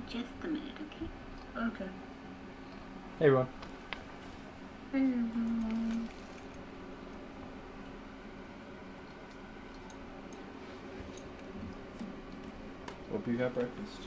just a minute, okay? Okay. Hey everyone. Hey everyone. Hope you got breakfast.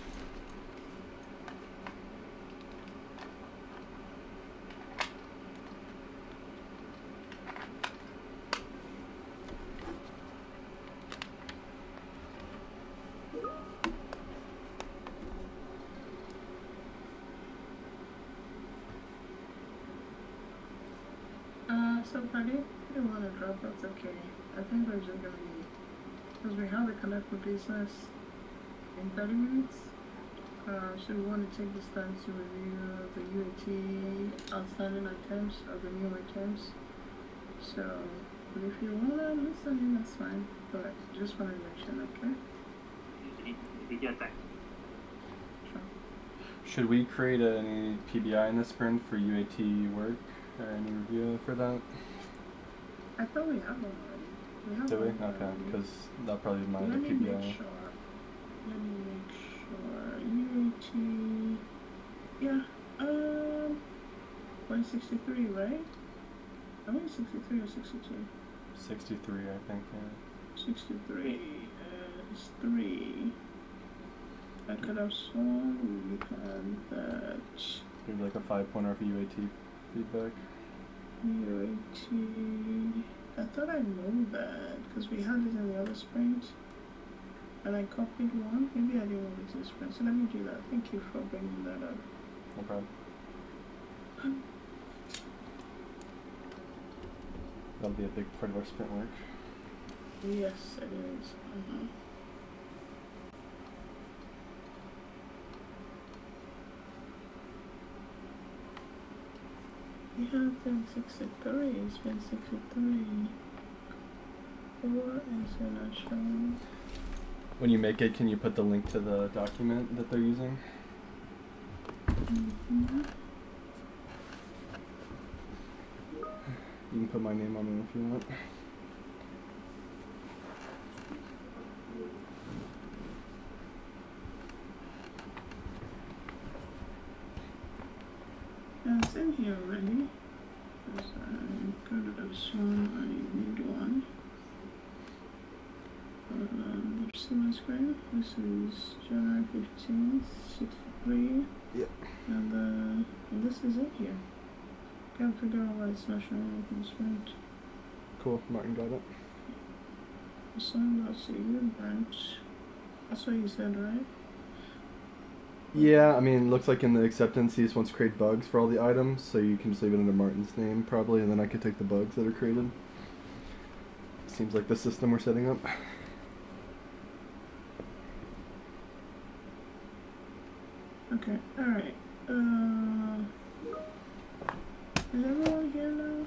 So buddy, you don't want to drop, that's okay. I think we're just gonna be, because we have to connect with business in 30 minutes. So we want to take this time to review the UAT outstanding items or the new items. So if you want to listen in, that's fine. But just want to mention, okay? Sure. Should we create any PBI in this sprint for UAT work or any review for that? I thought we have one already. We have Do we? one Okay, already. because that'll probably be my Let other me PBI. make sure. UAT. Yeah. 163, right? I think 63 or 62. 63, I think, yeah. 63 is 3. I could have sworn we had that. Maybe like a 5-pointer for UAT feedback. UAT. I thought I knew that because we had it in the other sprint. And I copied one. Maybe I didn't want it to the sprint. So let me do that. Thank you for bringing that up. No problem. That'll be a big part of our sprint work. Yes, it is. We have been 63. It's been 63. 4 is not showing. When you make it, can you put the link to the document that they're using? You can put my name on it if you want. It's in here already. Because I could have shown I need one. See my screen? This is January 15th, 63. Yep. And this is it here. Can't figure out why it's not showing up in sprint. Cool, Martin got it. Assigned.cu branch. That's what you said, right? Yeah, I mean, looks like in the acceptance he just wants to create bugs for all the items, so you can just leave it under Martin's name probably, and then I could take the bugs that are created. Seems like the system we're setting up. Okay, alright. Is everyone here now?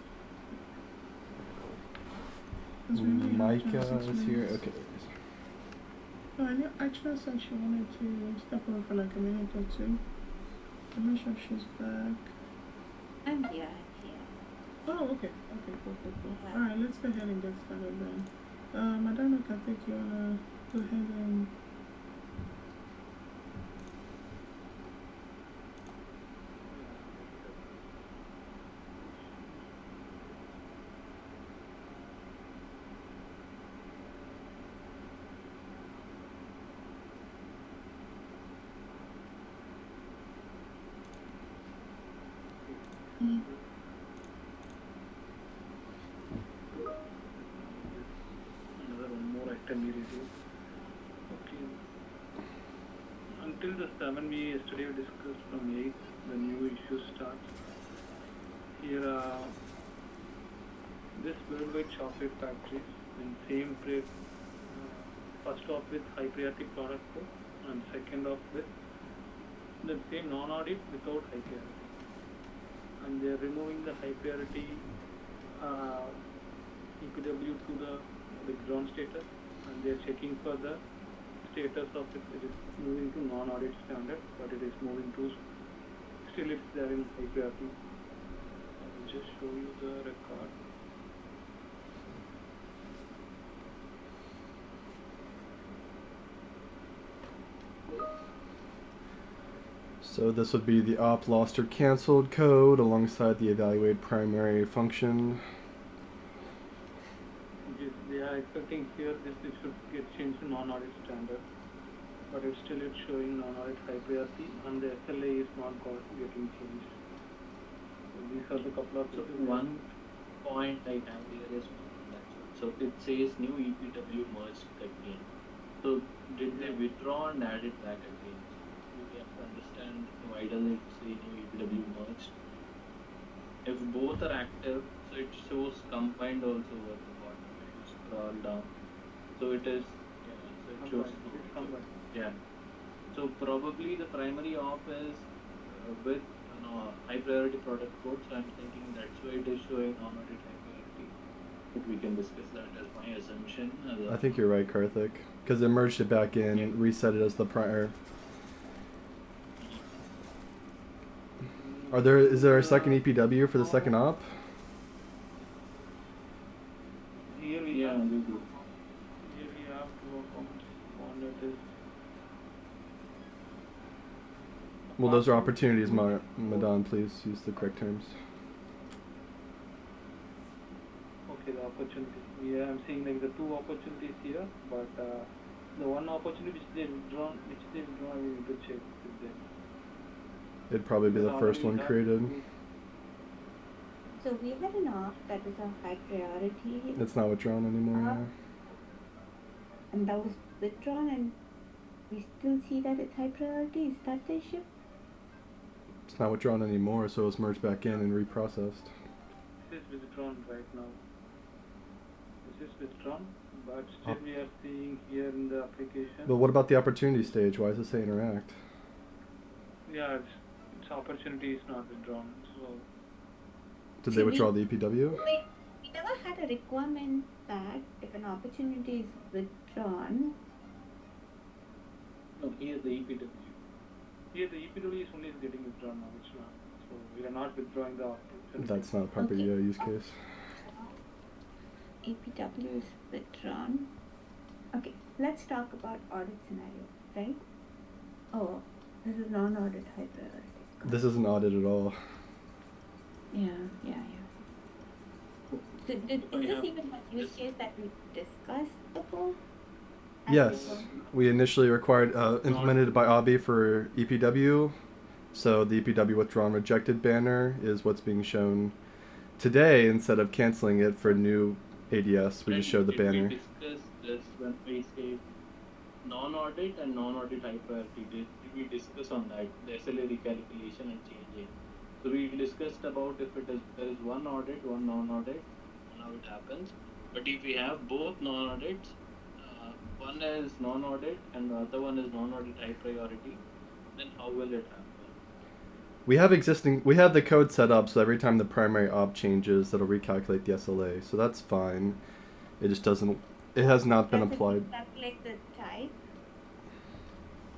Micah is here. Okay. No, I just said she wanted to step over for like a minute or two. I'm not sure if she's back. I'm here. Oh, okay. Okay, cool. Yeah. Alright, let's go ahead and get started then. Madonna, I think you wanna go ahead and... Another one more item we review. Okay. Until the 7 we yesterday we discussed from 8 the new issue starts. Here this worldwide chocolate factories and same first off with high priority product code and second off with the same non-audit without high priority. And they are removing the high priority EPW to the ground status, and they are checking for the status of it. It is moving to non-audit standard, but it is moving to still it's there in high priority. I will just show you the record. So this would be the op lost or canceled code alongside the evaluate primary function. They are expecting here this it should get changed to non-audit standard, but it's showing non-audit high priority, and the SLA is not getting changed. So these are the couple of So one point I have here is that. So it says new EPW merged again. So did they withdraw and add it back again? We have to understand why does it say new EPW merged? If both are active, so it shows combined also at the bottom. If you scroll down, so it is so it shows combined. yeah. So probably the primary op is with high priority product code. So I'm thinking that's why it is showing non-audit high priority. But we can discuss that as my assumption. I think you're right, Karthik, because it merged it back in, Yeah. reset it as the prior. Is there a second EPW for the second op? Here we Yeah, have we do. here we have two accounts. One it is Well, those are opportunities, Madan. Please use the correct terms. okay, the opportunity. Yeah, I'm seeing like the two opportunities here, but the one opportunity which they withdrawn, I need to check with them. It'd probably be the first one created. So we had an op that is a high priority, It's not withdrawn anymore. Uh, and that was withdrawn, and we still see that it's high priority. Is that the issue? It's not withdrawn anymore, so it's merged back in and reprocessed. This is withdrawn right now. This is withdrawn, but still we are seeing here in the application. But what about the opportunity stage? Why does it say interact? Yeah, its opportunity is not withdrawn. So Did they See, withdraw the EPW? We never had a requirement that if an opportunity is withdrawn, No, here the EPW. here the EPW is only getting withdrawn now. It's not. So we are not withdrawing the opportunity. That's not a proper Okay. use case. EPW is withdrawn. Okay, let's talk about audit scenario, right? Oh, this is non-audit high priority. This isn't audit at all. Yeah. So is this even a use case that we discussed before? As Yes, they were- we initially required implemented by Obby for EPW. So the EPW withdrawn rejected banner is what's being shown today instead of canceling it for new ADS. We just showed the banner. We discussed this when we say non-audit and non-audit high priority. Did we discuss on that, the SLA recalculation and changing? So we discussed about if there is one audit, one non-audit, and how it happens. But if we have both non-audits, one is non-audit and the other one is non-audit high priority, then how will it happen? We have the code set up so every time the primary op changes, it'll recalculate the SLA. So that's fine. It just doesn't. It has not been Does it applied. calculate the type?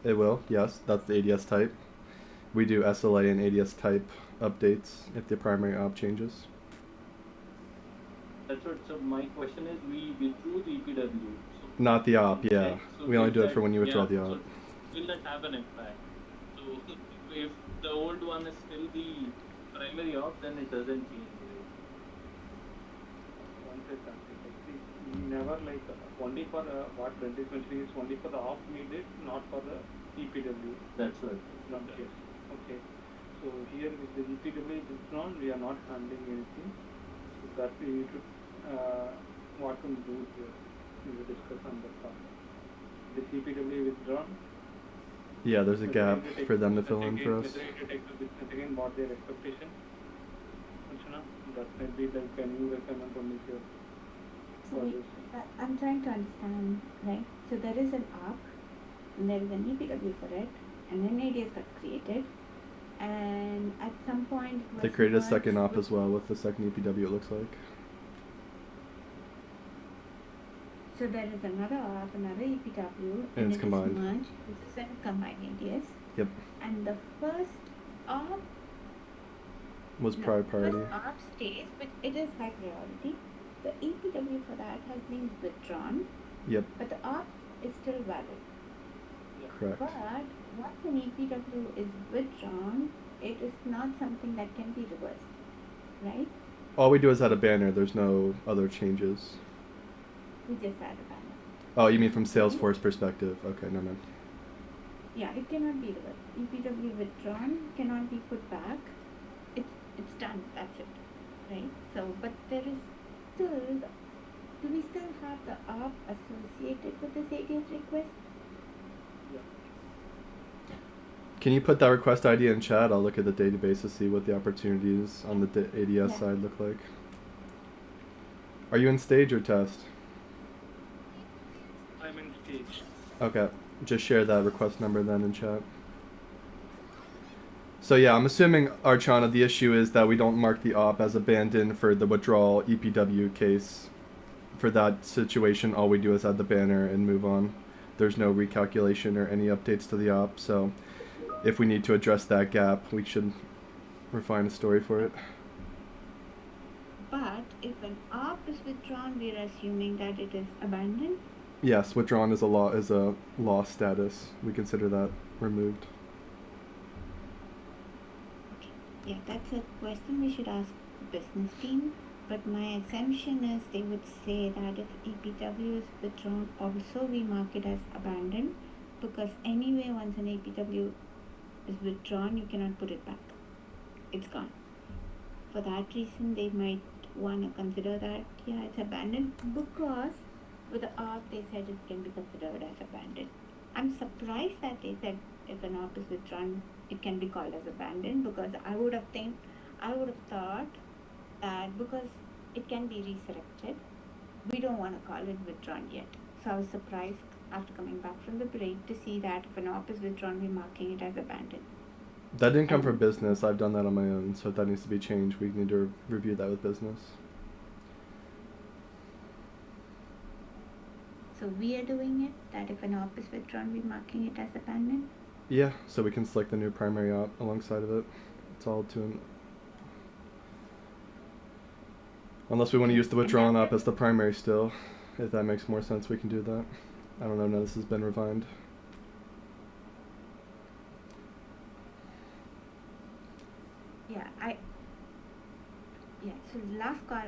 It will. Yes, that's the ADS type. We do SLA and ADS type updates if the primary op changes. That's what. So my question is, we withdrew the EPW. So Not the op. Yeah, okay, so we only will do it that- for when you withdraw the yeah, op. So will that have an impact? So if the old one is still the primary op, then it doesn't change. Right? One second. We never like only for what Brent is mentioning is only for the off needed, not for the EPW. That's what. Wrong case. Okay. So here with the EPW is withdrawn, we are not handling anything. So that we need to what to do here. We will discuss on that part. This EPW withdrawn. Yeah, there's a whether gap it takes for them to business fill in again, for us. Whether it takes the business again, what their expectation. Anshana, that might be like a new requirement only here. So for wait, this. I'm trying to understand, right? So there is an ARC, and there is an EPW for it, and then ADS got created, and at some point it was They created a second merged op with- as well with the second EPW. It looks like. So there is another ARC, another EPW, And it's it is combined. merged. This is a combined ADS, Yep. and the first ARC Was no, prior priority. first ARC stays, but it is high priority. The EPW for that has been withdrawn, Yep. but the ARC is still valid. Correct. But once an EPW is withdrawn, it is not something that can be reversed, right? All we do is add a banner. There's no other changes. We just add a banner. Oh, you mean from Salesforce perspective? Okay, no, no. Yeah, it cannot be reversed. EPW withdrawn cannot be put back. It's done. That's it, right? So, but there is still. Do we still have the ARP associated with this ADS request? Yeah. Can you put that request ID in chat? I'll look at the database to see what the opportunities on the ADS Yeah. side look like. Are you in stage or test? I'm in stage. Okay, just share that request number then in chat. So yeah, I'm assuming, Archana, the issue is that we don't mark the op as abandoned for the withdrawal EPW case. For that situation, all we do is add the banner and move on. There's no recalculation or any updates to the op, so if we need to address that gap, we should refine a story for it. But if an ARP is withdrawn, we are assuming that it is abandoned. Yes, withdrawn is a law status. We consider that removed. Okay. Yeah, that's a question we should ask the business team. But my assumption is they would say that if EPW is withdrawn, also we mark it as abandoned, because anyway, once an EPW is withdrawn, you cannot put it back. It's gone. For that reason, they might want to consider that, yeah, it's abandoned, because with the ARP, they said it can be considered as abandoned. I'm surprised that they said if an ARP is withdrawn, it can be called as abandoned, because I would have thought that because it can be resurrected, we don't want to call it withdrawn yet. So I was surprised after coming back from the break to see that if an ARP is withdrawn, we're marking it as abandoned. That didn't come from business. I've done that on my own, so if that needs to be changed, we need to review that with business. So we are doing it, that if an ARP is withdrawn, we're marking it as abandoned. Yeah, so we can select the new primary op alongside of it. It's all unless we want to use the withdrawn op as the primary still. If that makes more sense, we can do that. I don't know, no, this has been refined. So last call,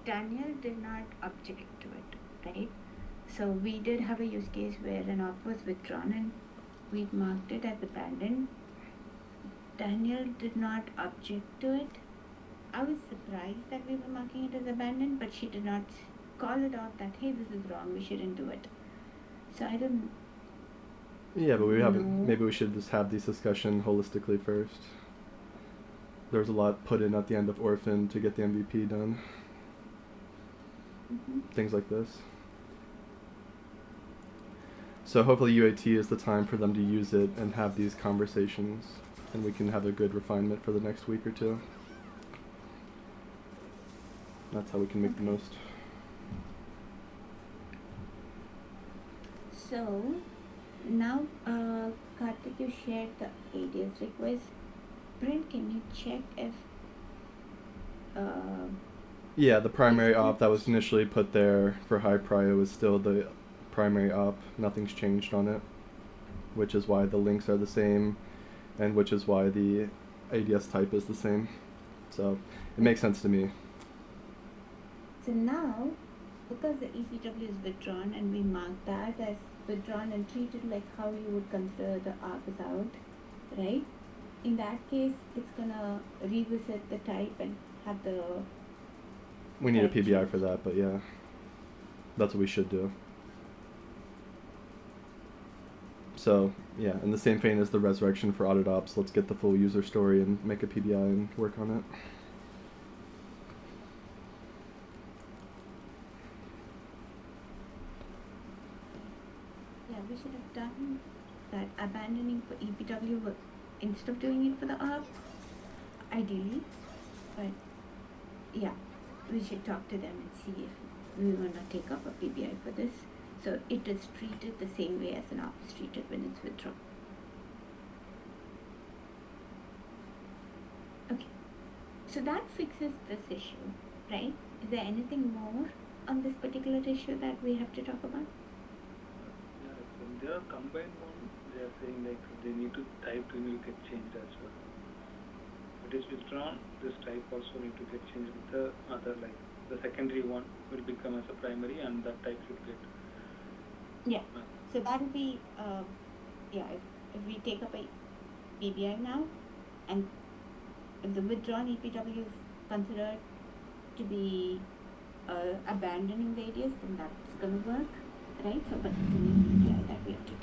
Daniel did not object to it, right? So we did have a use case where an op was withdrawn and we marked it as abandoned. Daniel did not object to it. I was surprised that we were marking it as abandoned, but she did not call it out that, hey, this is wrong, we shouldn't do it. So I don't. Yeah, but No. maybe we should just have this discussion holistically first. There's a lot put in at the end of Orphan to get the MVP done. Things like this. So hopefully UAT is the time for them to use it and have these conversations, and we can have a good refinement for the next week or two. That's how we can make the most. So now, Karthik, you shared the ADS request. Brent, can you check if Yeah, the primary op that was initially put there for high prio is still the primary op. Nothing's changed on it, which is why the links are the same, and which is why the ADS type is the same. So it makes sense to me. So now, because the EPW is withdrawn and we mark that as withdrawn and treated like how you would consider the ARP is out, right? In that case, it's gonna revisit the type and have the. We need a type PBI change. for that, but yeah, that's what we should do. So yeah, in the same vein as the resurrection for audit ops, let's get the full user story and make a PBI and work on it. Yeah, we should have done that abandoning for EPW instead of doing it for the ARP, ideally. But yeah, we should talk to them and see if we want to take up a PBI for this. So it is treated the same way as an ARP is treated when it's withdrawn. Okay, so that fixes this issue, right? Is there anything more on this particular issue that we have to talk about? Yeah, from their combined one, they they are saying like they need to type to will get changed as well. If it is withdrawn, this type also need to get changed with the other, like the secondary one will become as a primary and that type should get. Yeah. So that will be, if we take up a PBI now, and if the withdrawn EPW is considered to be abandoning the ADS, then that's going to work, right? So, but it's a new PBI that we have to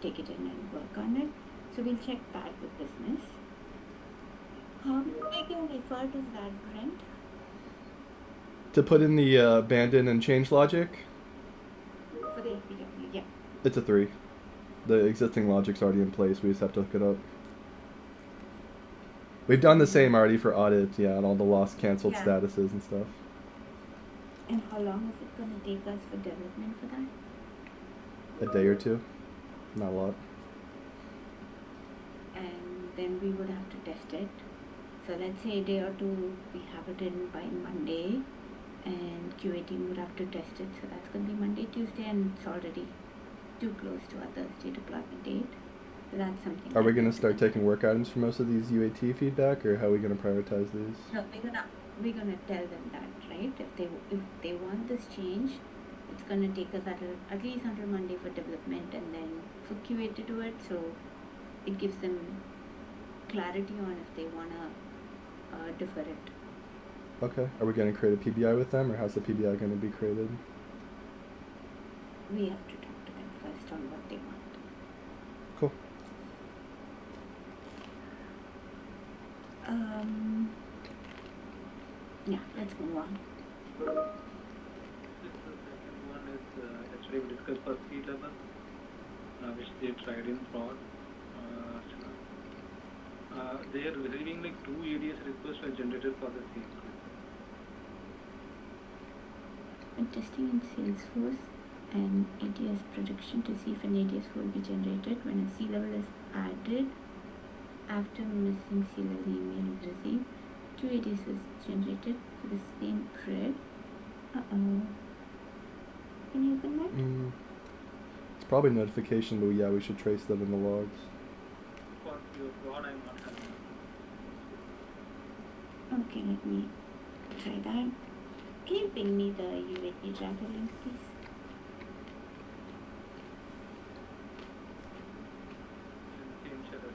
take it in and work on it. So we'll check that with business. How big an effort is that, Brent? To put in the abandon and change logic, For the EPW, yeah. it's a 3. The existing logic's already in place. We just have to hook it up. We've done the same already for audit, yeah, and all the lost canceled Yeah. statuses and stuff. And how long is it going to take us for development for that? A day or 2. Not a lot. And then we would have to test it. So let's say a day or 2 we have it in by Monday, and QA team would have to test it. So that's going to be Monday, Tuesday, and it's already too close to our Thursday deployment date. So that's something. Are we that going to we start can- taking work items for most of these UAT feedback, or how are we going to prioritize these? No, we're gonna tell them that, right? If they want this change, it's gonna take us at least until Monday for development, and then for QA to do it. So it gives them clarity on if they wanna defer it. Okay. Are we going to create a PBI with them, or how's the PBI going to be created? We have to talk to them first on what they want. Cool. Yeah, let's move on. The second one is actually we discussed for C-level, which they tried in fraud. They are receiving like 2 ADS requests were generated for the same group. I'm testing in Salesforce and ATS prediction to see if an ATS will be generated when a C-level is added after missing C-level email is received. 2 ATS is generated for the same thread. Can you open that? It's probably notification, but yeah, we should trace them in the logs. For your fraud, I'm not having. Okay, let me try that. Can you ping me the UAT tracker link, please? Same channel.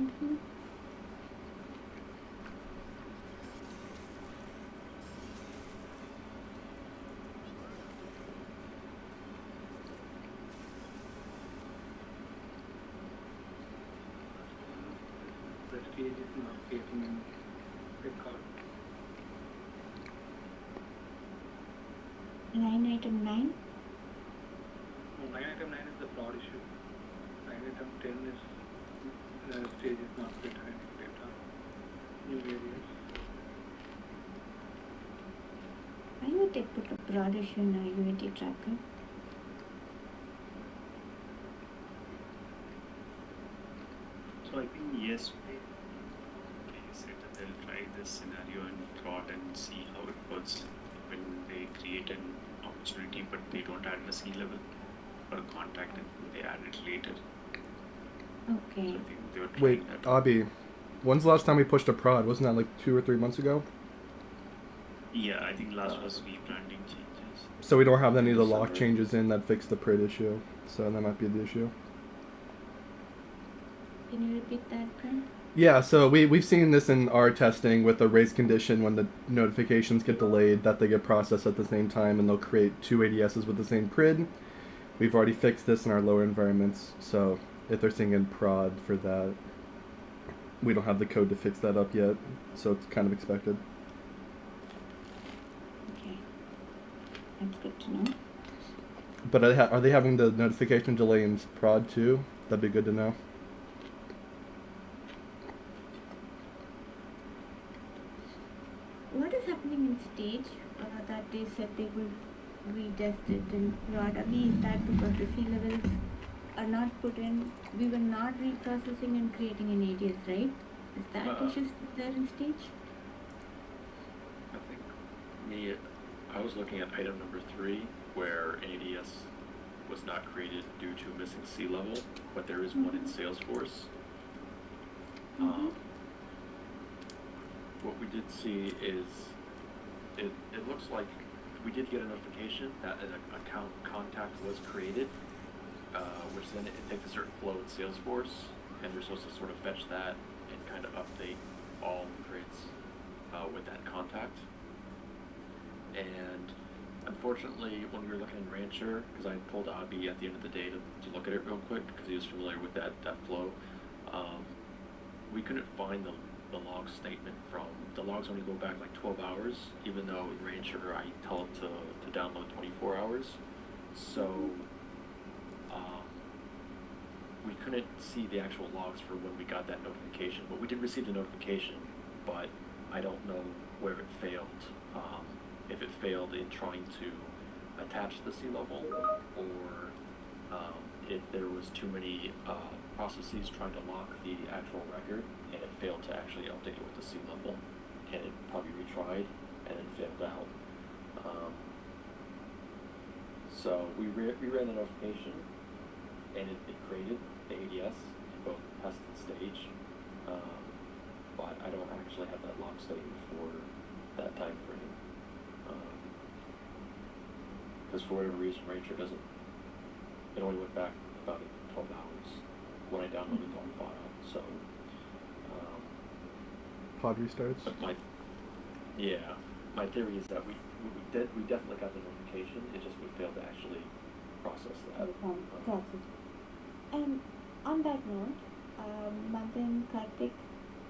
Mm-hmm. Prestige is not getting in record. Line item 9. No, 9 item 9 is the fraud issue. 9 item 10 is stage is not returning data. New areas. Why would they put a broad issue in a UAT tracker? So I think yes, they said that they'll try this scenario in fraud and see how it works when they create an opportunity, but they don't add a C level for contact and they add it later. So Okay. I think they were trying Wait, that. Abhi, when's the last time we pushed a prod? Wasn't that like 2 or 3 months ago? Yeah, I think last was rebranding changes. So we don't have any of the Summer. lock changes in that fix the PRID issue. So that might be the issue. Can you repeat that, Brent? Yeah, so we've seen this in our testing with the race condition when the notifications get delayed, that they get processed at the same time and they'll create 2 ADSs with the same PRID. We've already fixed this in our lower environments, so if they're seeing in prod for that, we don't have the code to fix that up yet, so it's kind of expected. Okay. That's good to know. But are they having the notification delay in prod too? That'd be good to know. What is happening in stage that they said they will retest it in prod? Is that because the C levels are not put in? We were not reprocessing and creating an ADS, right? Is that issue there in stage? I think I was looking at item number 3 where an ADS was not created due to a missing C level, but there is one in Salesforce. What we did see is it looks like we did get a notification that an account contact was created, which then it takes a certain flow in Salesforce, and we're supposed to sort of fetch that and kind of update all grids with that contact. And unfortunately, when we were looking in Rancher, because I pulled Abby at the end of the day to look at it real quick because he was familiar with that flow, we couldn't find the log statement from the logs only go back like 12 hours, even though in Rancher I tell it to download 24 hours. So we couldn't see the actual logs for when we got that notification, but we did receive the notification, but I don't know where it failed. If it failed in trying to attach the C level, or if there was too many processes trying to lock the actual record and it failed to actually update it with the C level, and it probably retried and then failed out. So we ran the notification, and it created the ADS in both test and stage, but I don't actually have that log statement for that time frame. Because for whatever reason, Rancher doesn't, it only went back about 12 hours when I downloaded the whole file, so. Pod restarts. But my theory is that we definitely got the notification, it just we failed to actually process that. Process. And on that note, Madan, Karthik,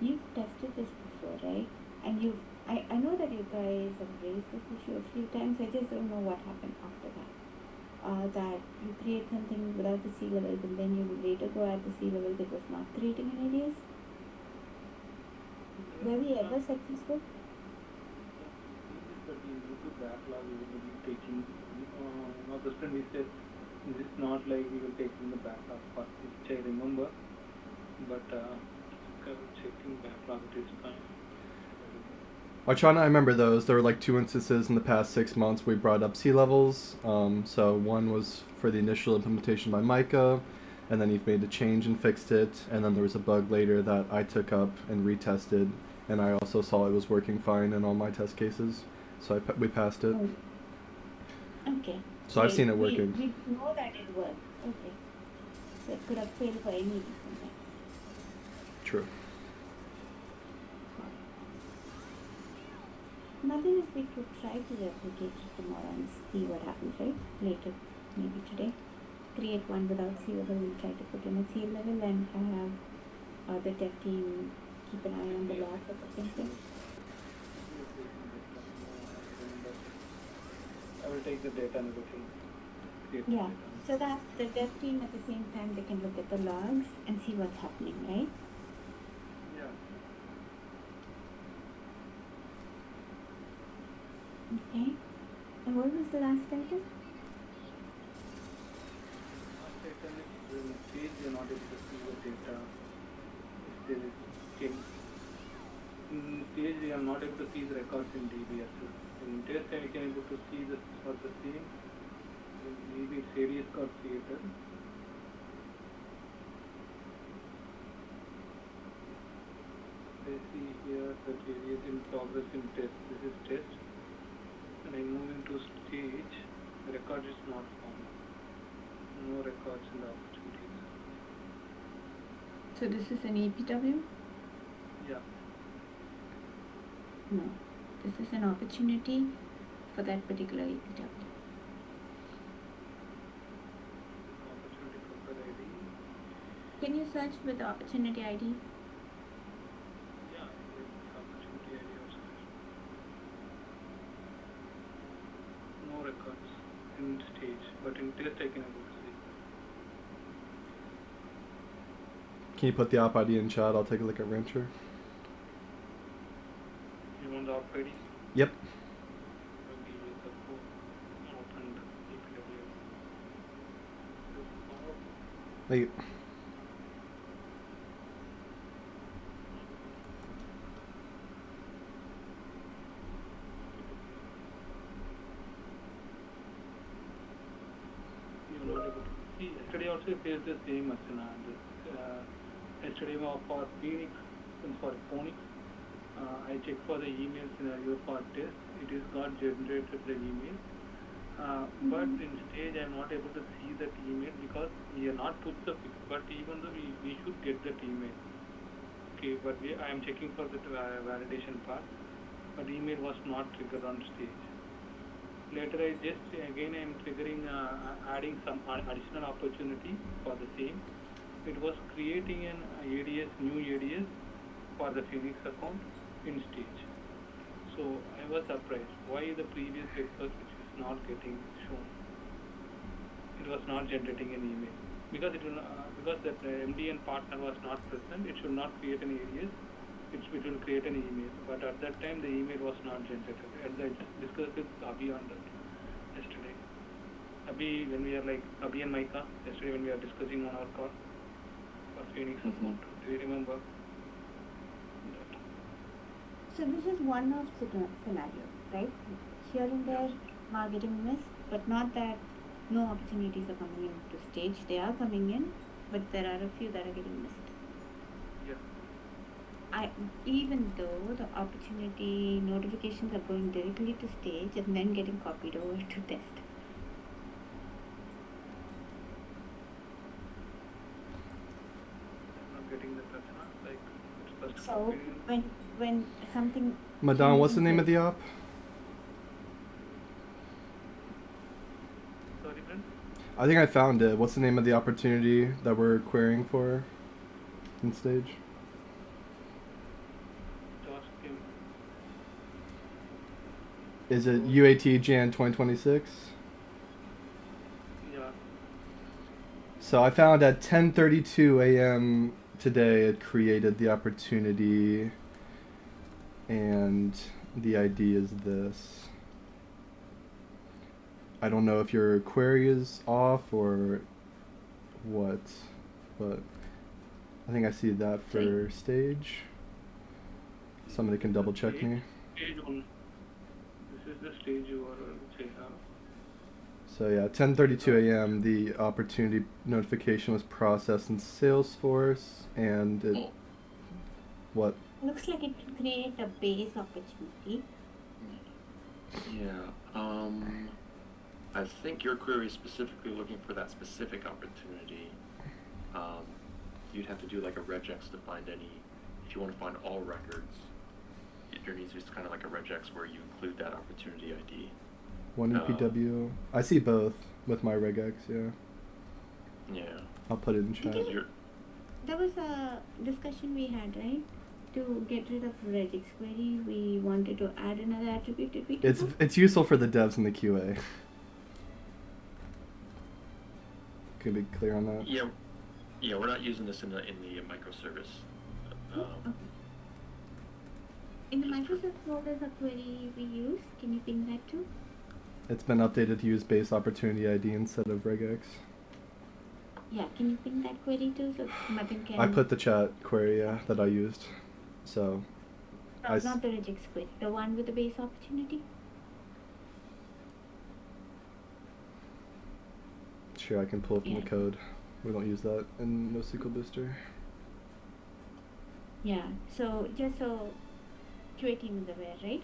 you've tested this before, right? And I know that you guys have raised this issue a few times. I just don't know what happened after that. That you create something without the C levels, and then you later go at the C levels, it was not creating an ADS. Were we ever successful? But the YouTube backlog we will be taking, this time we said, this is not like we will take in the backlog first, which I remember, but checking backlog this time. Archana, I remember those. There were like 2 instances in the past 6 months we brought up C levels. So one was for the initial implementation by Micah, and then he made a change and fixed it. And then there was a bug later that I took up and retested, and I also saw it was working fine in all my test cases. So we passed it. Okay. So I've seen it working. We know that it worked. Okay. So it could have failed for any reason. Right? True. Nothing if we could try to replicate it tomorrow and see what happens, right? Later, maybe today. Create one without C level, we'll try to put in a C level and have the dev team keep an eye on the logs at the same time. I will take the data and everything. Create the Yeah, data. so that the dev team at the same time they can look at the logs and see what's happening, right? Yeah. Okay. And what was the last item? Last item is when stage you are not able to see the data. If there is change. In stage you are not able to see the records in DBS. In test time you can able to see the for the same. Maybe it's ADS got created. I see here that ADS in progress in test. This is test. When I move into stage, the record is not found. No records in the opportunities. So this is an EPW? Yeah. No. This is an opportunity for that particular EPW. Opportunity profile ID. Can you search with the opportunity ID? Yeah, with opportunity ID also. No records in stage, but in test I can able to see. Can you put the op ID in chat? I'll take a look at Rancher. You want the op ID? Yep. I'll give you the code. Open the EPW. Thank you. You are not able to also faced the same Archana. Yesterday for Phoenix and for Phoenix, I checked for the email scenario for test. It is got generated the email. But in stage I'm not able to see that email because we are not put the fix. But even though we should get that email. Okay, but I am checking for the validation part. But email was not triggered on stage. Later I am triggering adding some additional opportunity for the same. It was creating an ADS, new ADS for the Phoenix account in stage. So I was surprised why the previous request which is not getting shown. It was not generating an email because because that MDN partner was not present. It should not create an ADS. It will create an email. But at that time the email was not generated. And I just discussed with Abhi on that yesterday. Abhi, when we are Abhi and Maika yesterday when we are discussing on our call for Phoenix account. Do you remember? So this is one of the scenario, right? Here and there, marketing miss, but not that no opportunities are coming into stage. They are coming in, but there are a few that are getting missed. Yeah. Even though the opportunity notifications are going directly to stage and then getting copied over to test. I'm not getting the Archana. It's first So copied. when something Madan, what's the name of the changes- op? Sorry, friend. I think I found it. What's the name of the opportunity that we're querying for in stage? Josh came. Is it UAT Jan 2026? Yeah. So I found at 10:32 a.m. today it created the opportunity, and the ID is this. I don't know if your query is off or what, but I think I see that for stage. Somebody can double check me. Stage 1. This is the stage you are saying. So yeah, 10:32 a.m. the opportunity notification was processed in Salesforce, and it what? Looks like it will create a base opportunity. Yeah. I think your query is specifically looking for that specific opportunity. You'd have to do like a regex to find any. If you want to find all records, there needs to be kind of like a regex where you include that opportunity ID. One EPW. I see both with my regex. Yeah, Yeah. I'll put it in chat. Okay. You're, There was a discussion we had, right? To get rid of regex query, we wanted to add another attribute. Did we do that? It's useful for the devs and the QA. Can you be clear on that? yeah. Yeah, we're not using this in the microservice. Okay. In the Microsoft folders of query we use, can you ping that too? It's been updated to use base opportunity ID instead of regex. Yeah, can you ping that query too so Madan can... I put the chat query that I used. So No, I s- not the regex query, the one with the base opportunity? sure I can pull from Yeah. the code. We don't use that in NoSQL Booster. Yeah, so just so QA team is aware, right?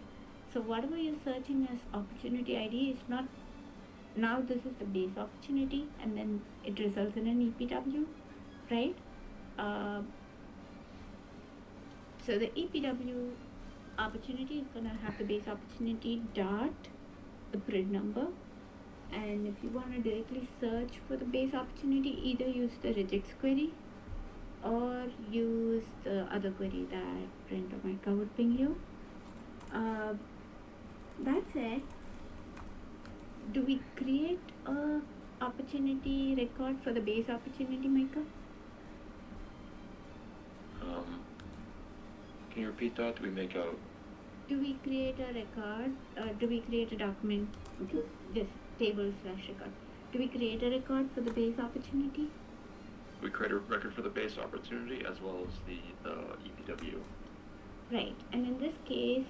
So whatever you're searching as opportunity ID is not, now this is the base opportunity and then it results in an EPW, right? So the EPW opportunity is gonna have the base opportunity dot the PRID number, and if you wanna directly search for the base opportunity, either use the regex query or use the other query that Brent or Micah would ping you. That said, do we create a opportunity record for the base opportunity, Micah? Can you repeat that? Do we make a Do we create a record? Do we create a document? Just table/record. Do we create a record for the base opportunity? we create a record for the base opportunity as well as the EPW? Right. And in this case,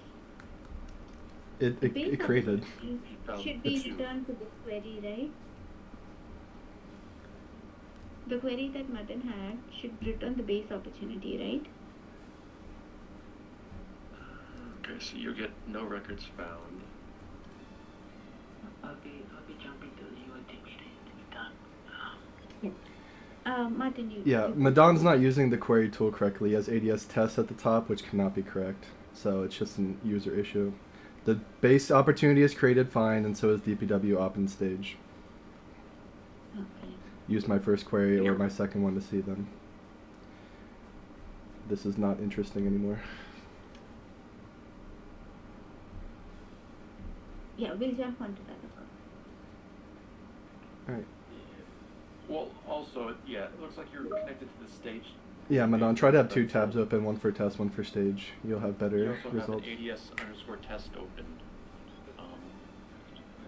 It base created. opportunity should be It's- returned to this query, right? the query that Madan had should return the base opportunity, right? Okay, so you get no records found. I'll be jumping to the UAT meeting anytime. Martin, you. Yeah, you Madan's not using the query tool correctly. He has ADS tests at the top, which cannot be correct. So it's just an user issue. The base opportunity is created fine, and so is DPW open stage. Okay. Use my first query or Yeah. my second one to see them. This is not interesting anymore. Yeah, we'll jump onto that. Alright. Well, also, yeah, it looks like you're connected to the stage. Yeah, Madan, try to have two But, tabs open, one for test, one for stage. You'll have You better also results. have an ADS_test open.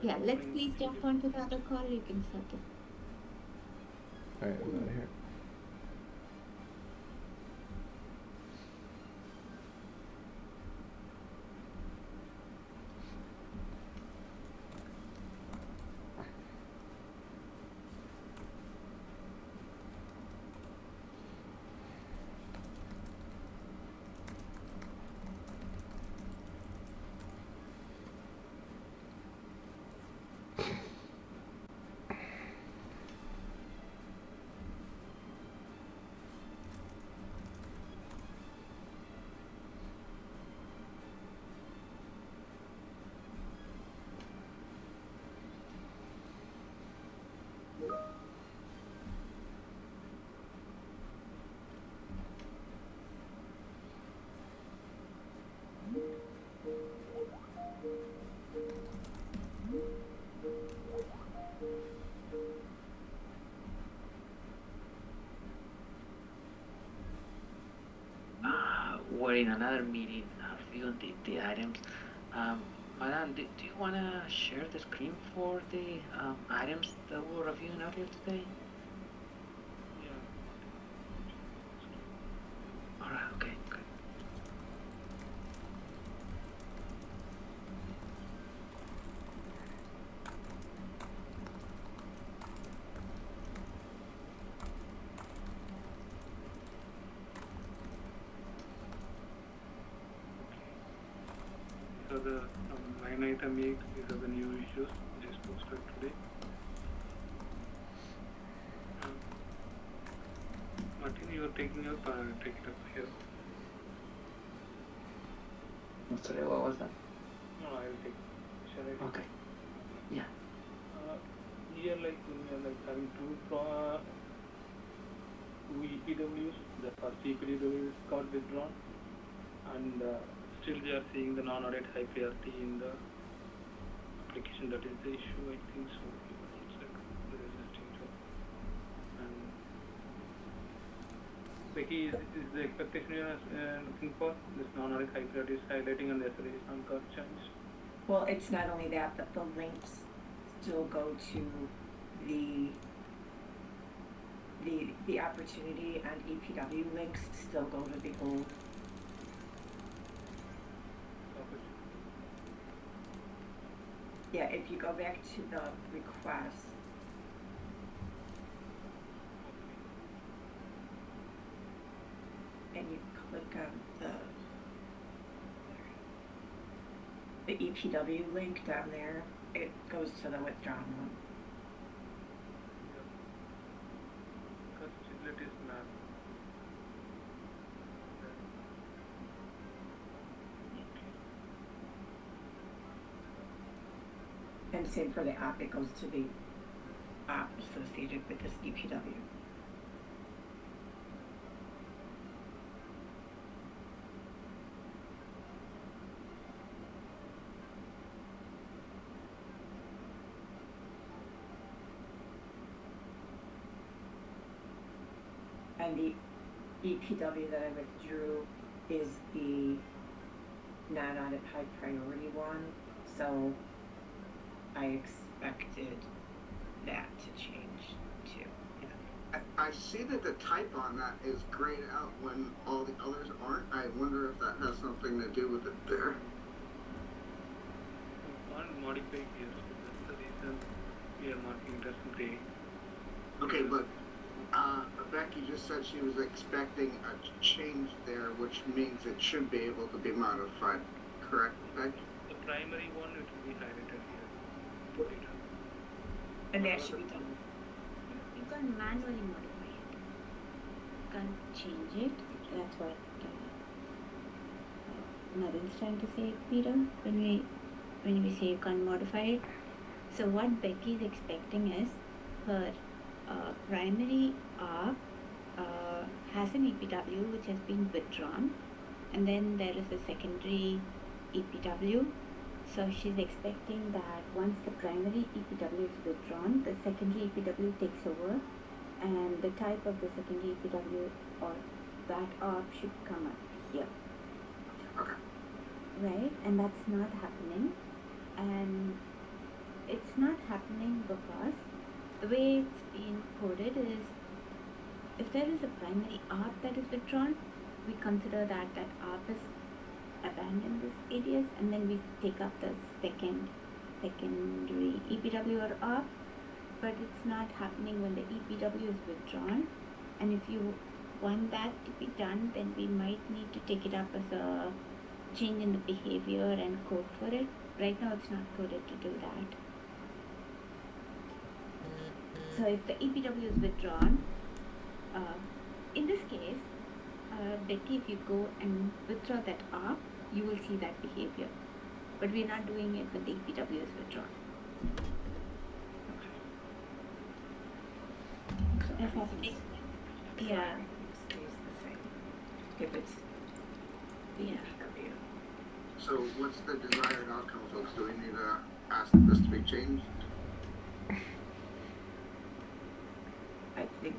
Yeah, let's please jump onto the other call. You can start it. Alright, I'm out of here. We're in another meeting, reviewing the items. Madam, do you want to share the screen for the items that we're reviewing earlier today? Yeah. Alright, okay, good. So the line item 8, these are the new issues just posted today. Martin, you are taking up, take it up here. Sorry, what was that? No, I will take. Shall I take? Okay. Yeah. Here, like when we are like having two EPWs, the first EPW got withdrawn, and still they are seeing the non-audit high priority in the application. That is the issue, I think so. One sec, the resisting job. And Becky, is the expectation you are looking for? This non-audit high priority is highlighting and the SLA is not got changed. Well, it's not only that, but the links still go to the opportunity and EPW links still go to the old. Yeah, if you go back to the request, and you click on the EPW link down there, it goes to the withdrawn one. Because still it is mapped. And same for the op, it goes to the op associated with this EPW. And the EPW that I withdrew is the non-audit high priority one, so I expected that to change too. Yeah. I see that the type on that is grayed out when all the others aren't. I wonder if that has something to do with it there. One modify here, so that's the reason we are marking it as gray. Okay, but Becky just said she was expecting a change there, which means it should be able to be modified. Correct, Becky? The primary one, it will be highlighted here. Later. And that should be done. You can manually modify it. You can't change it. That's what Madan's trying to say, Peter, when we say you can't modify it. So what Becky is expecting is her primary ARP has an EPW which has been withdrawn, and then there is a secondary EPW. So she's expecting that once the primary EPW is withdrawn, the secondary EPW takes over, and the type of the secondary EPW or that ARP should come up here. Okay. Right? And that's not happening. And it's not happening because the way it's been coded is if there is a primary ARP that is withdrawn, we consider that ARP is abandoned this ADS, and then we take up the secondary EPW or ARP. But it's not happening when the EPW is withdrawn. And if you want that to be done, then we might need to take it up as a change in the behavior and code for it. Right now it's not coded to do that. So if the EPW is withdrawn, in this case, Becky, if you go and withdraw that ARP, you will see that behavior. But we're not doing it when the EPW is withdrawn. So if Everything yeah, stays the same. If it's the Yeah. EPW. So what's the desired outcome, folks? Do we need to ask this to be changed? I think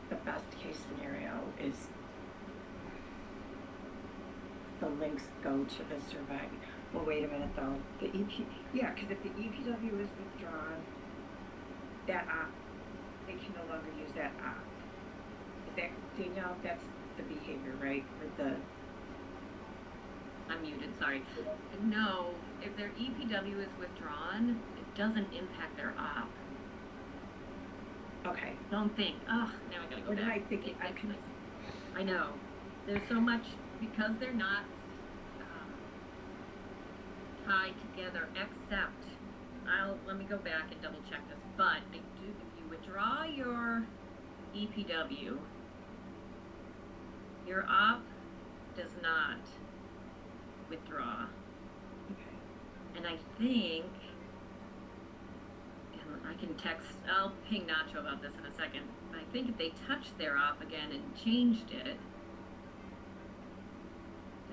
the best case scenario is the links go to the survey. Well, wait a minute though. The yeah, because if the EPW is withdrawn, that app, they can no longer use that app. Is that, Danielle, that's the behavior, right? With the, I'm muted, sorry. No, if their EPW is withdrawn, it doesn't impact their op. okay. Don't think, oh, now I gotta go What am back. I thinking? I'm Fix this. I know. There's so much, because they're not tied together, except, let me go back and double check this, but if you withdraw your EPW, your op does not withdraw. Okay. And I think, and I can I'll ping Nacho about this in a second, but I think if they touched their op again and changed it,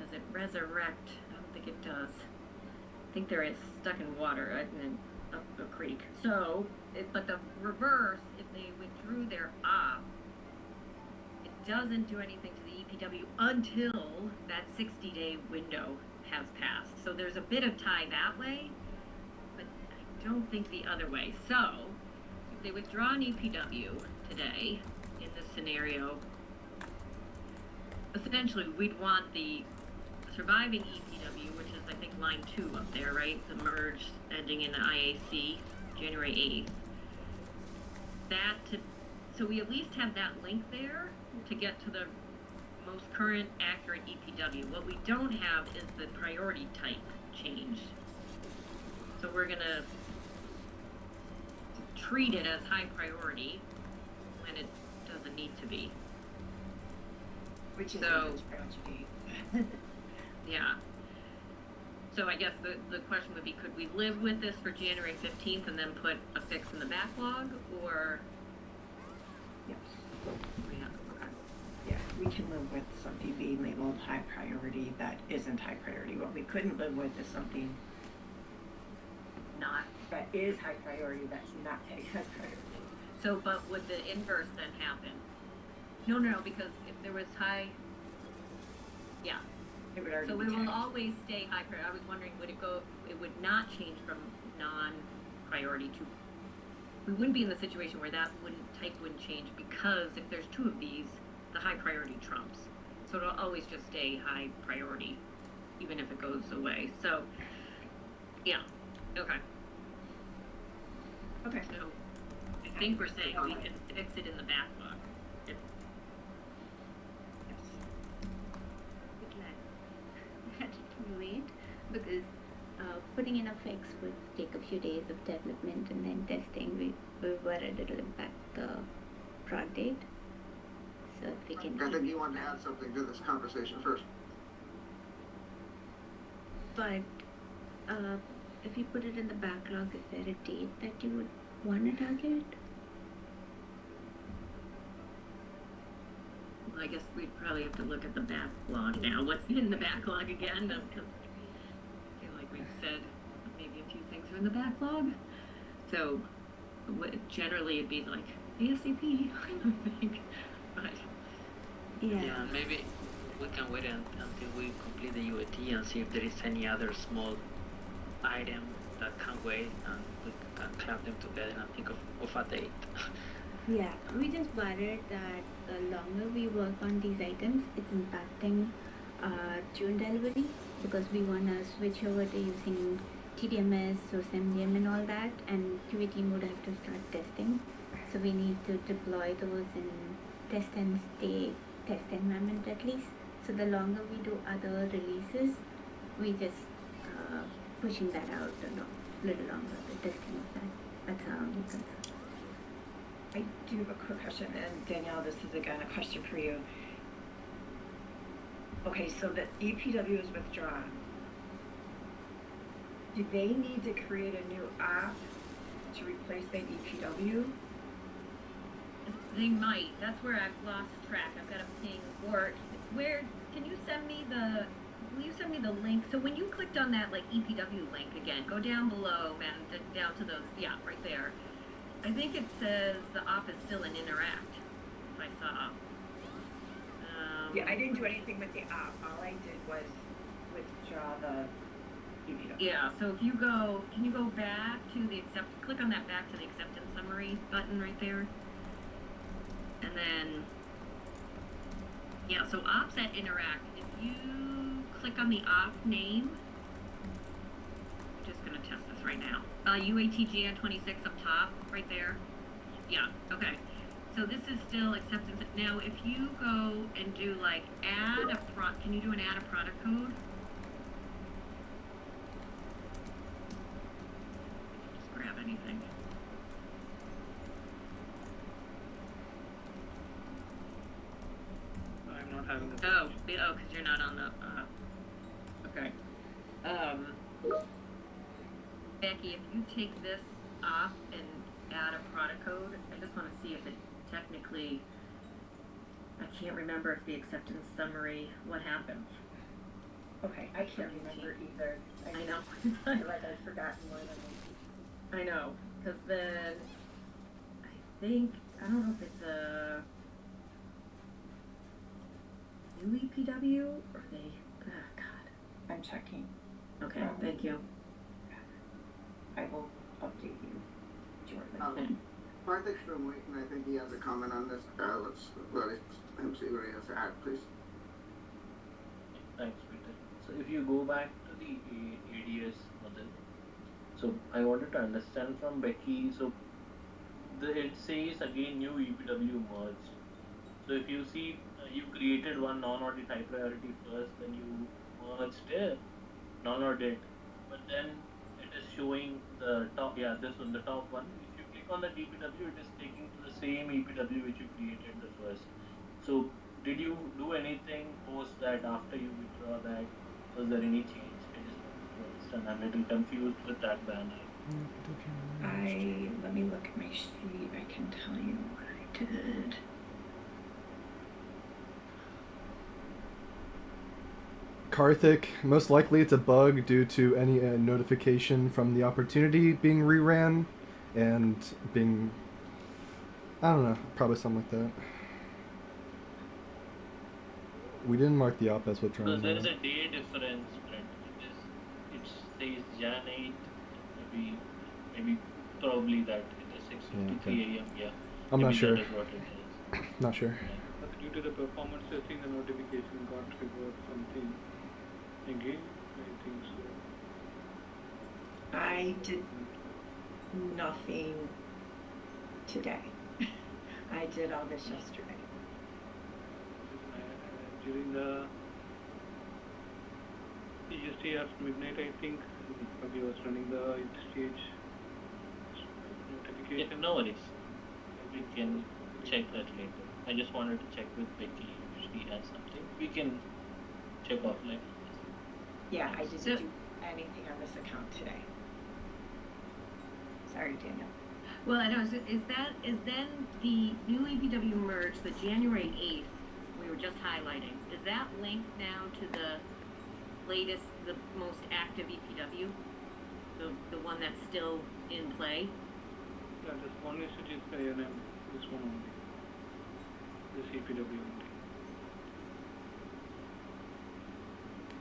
does it resurrect? I don't think it does. I think they're stuck in water up a creek. So, but the reverse, if they withdrew their op, it doesn't do anything to the EPW until that 60-day window has passed. So there's a bit of tie that way, but I don't think the other way. So if they withdraw an EPW today in this scenario, essentially we'd want the surviving EPW, which is I think line 2 up there, right? The merge ending in IAC, January 8th. So we at least have that link there to get to the most current accurate EPW. What we don't have is the priority type changed. So we're gonna treat it as high priority when it doesn't need to be. Which is So- a huge tragedy. Yeah. So I guess the question would be, could we live with this for January 15th and then put a fix in the backlog, or Yes. we have, okay. Yeah, we can live with something being labeled high priority that isn't high priority. What we couldn't live with is something Not, that is high priority that's not high priority. so, but would the inverse then happen? No, because if there was high, yeah, It would already so be it will taxed. always stay high priority. I was wondering, it would not change from non-priority to, we wouldn't be in the situation where that type wouldn't change, because if there's 2 of these, the high priority trumps. So it'll always just stay high priority, even if it goes away. So, yeah, okay. Okay. So think we're saying we can fix it in the backlog. If, That can wait because putting in a fix would take a few days of development and then testing. We worried it'll impact the prod date. So if we can I think keep, you wanted to add something to this conversation first. but if you put it in the backlog, is there a date that you would want to target? well, I guess we'd probably have to look at the backlog now. What's in the backlog again? Because I feel like we've said maybe a few things are in the backlog. So generally it'd be like ASAP, I think. But Yeah, maybe we can wait until we complete the UAT and see if there is any other small item that can wait, and we can club them together and think of a date. Yeah, we just worried that the longer we work on these items, it's impacting June delivery because we want to switch over to using TDMS, so SMDM and all that, and QA team would have to start testing. So we need to deploy those in test and stay test environment at least. So the longer we do other releases, we just pushing that out a little longer, the testing of that. That's our only concern. I do have a quick question, and Danielle, this is again a question for you. Okay, so the EPW is withdrawn. Do they need to create a new app to replace the EPW? they might. That's where I've lost track. I've got a ping. Or where can you send me the? Will you send me the link? So when you clicked on that like EPW link again, go down below and down to those. Yeah, right there. I think it says the op is still in Interact. If I saw. Yeah, I didn't do anything with the app. All I did was withdraw the EPW. Yeah, so if you go, can you go back to the click on that back to the acceptance summary button right there? And then, yeah, so ops at Interact, if you click on the op name, I'm just gonna test this right now. UATGN 26 up top, right there. Yeah, okay. So this is still acceptance. Now, if you go and do like add a can you do an add a product code? Just grab anything. I'm not having the. Oh, because you're not on the. Okay. Becky, if you take this off and add a product code, I just want to see if it technically. I can't remember if the acceptance summary. What happens? Okay, I can't remember either. I know. I feel like I've forgotten more than I know, because then I think I don't know if it's a new EPW or they. Oh God. I'm checking. Okay, thank you. I will update you shortly. Karthik's been waiting. I think he has a comment on this. Let's let him see what he has to add, please. Thanks, Peter. So if you go back to the ADS model, so I wanted to understand from Becky, so it says again new EPW merged. So if you see, you created one non-audit high priority first, then you merged it, non-audit, but then it is showing the top, yeah, this one, the top one. If you click on the EPW, it is taking to the same EPW which you created the first. So did you do anything post that after you withdraw that? Was there any change? I just want to understand. I'm a little confused with that banner. Let me look at my sheet. I can tell you what I did. Karthik, most likely it's a bug due to any notification from the opportunity being reran and being, I don't know, probably something like that. We didn't mark the op as withdrawn. So there is a day difference, Brent. It says Jan 8, maybe probably that it is 6:53 a.m. Yeah. I'm not Maybe sure. That is what it is. Not sure. But due to the performance testing, the notification got triggered something. Again, I think so. I did nothing today. I did all this yesterday. During the EST at midnight, I think, he was running the stage Yeah, notification. no worries. We can check that later. I just wanted to check with Becky if she has something. We can check offline. Yeah, I didn't So- do anything on this account today. Sorry, Daniel. Well, I know, is then the new EPW merge, the January 8th, we were just highlighting, is that linked now to the latest, the most active EPW? The one that's still in play? Yeah, this one is A&M, this one only. This EPW only.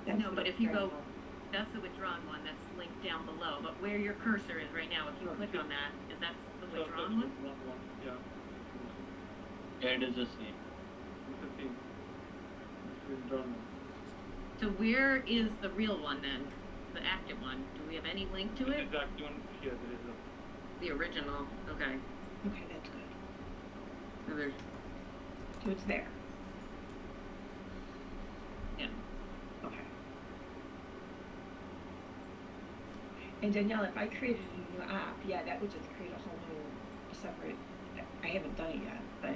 That's No, the but if you go, withdrawal. that's the withdrawn one, that's linked down below, but where your cursor is right now, if you click on that, is that the withdrawn one? Yeah. Yeah, it is the same. It's the same. It's withdrawn one. So where is the real one then? The active one? Do we have any link to it? It's active one here, there is a. The original, okay. Okay, that's good. So there's, So it's there. yeah. Okay. And Danielle, if I created a new app, yeah, that would just create a whole new separate. I haven't done it yet, but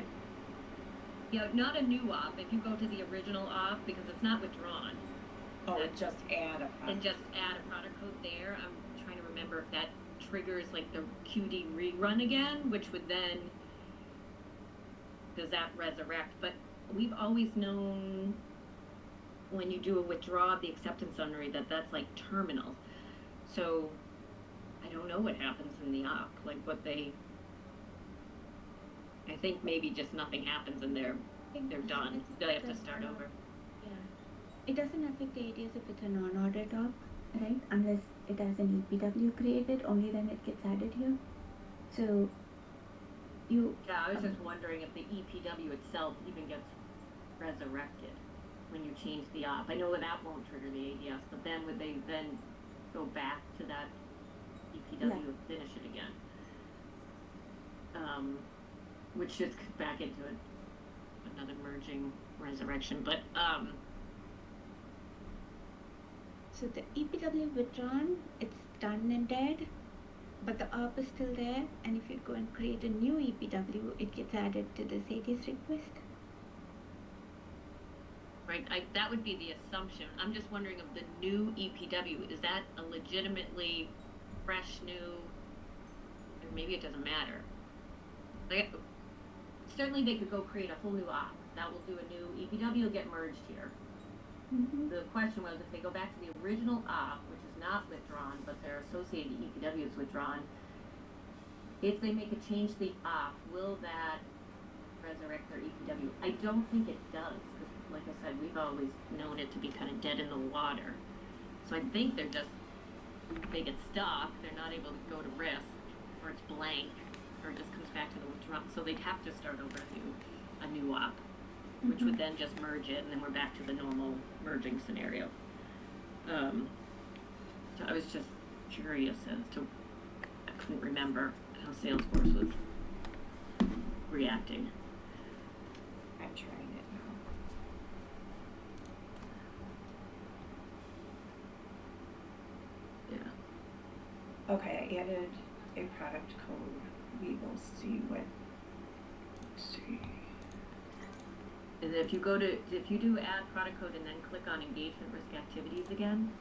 Yeah, not a new op, if you go to the original op, because it's not withdrawn, oh, and just add a. and just add a product code there, I'm trying to remember if that triggers like the QD rerun again, which would then, does that resurrect? But we've always known when you do a withdraw of the acceptance summary that that's like terminal. So I don't know what happens in the op, like what they, I think maybe just nothing happens and they're done. They have to start over. Yeah. It doesn't affect the ATS if it's a non-audit op, right? Unless it has an EPW created, only then it gets added here. So you Yeah, I was just wondering if the EPW itself even gets resurrected when you change the op. I know that won't trigger the ADS, but then would they then go back to that EPW and finish it again? Which just gets back into another merging resurrection, but so the EPW withdrawn, it's done and dead, but the op is still there, and if you go and create a new EPW, it gets added to this ATS request. right, that would be the assumption. I'm just wondering of the new EPW, is that a legitimately fresh new, or maybe it doesn't matter. Like, certainly they could go create a whole new op. That will do a new EPW, will get merged here. Mm-hmm. The question was if they go back to the original op, which is not withdrawn, but their associated EPW is withdrawn, if they make a change to the op, will that resurrect their EPW? I don't think it does, 'cause like I said, we've always known it to be kind of dead in the water. So I think they're just, they get stuck, they're not able to go to risk, or it's blank, or it just comes back to the withdrawn. So they'd have to start over a new op, which would then just merge it, and then we're back to the normal merging scenario. So I was just curious as to, I couldn't remember how Salesforce was reacting. I'm trying it now. Yeah. Okay, I added a product code. We will see what. Let's see. And if you do add product code and then click on engagement risk activities again,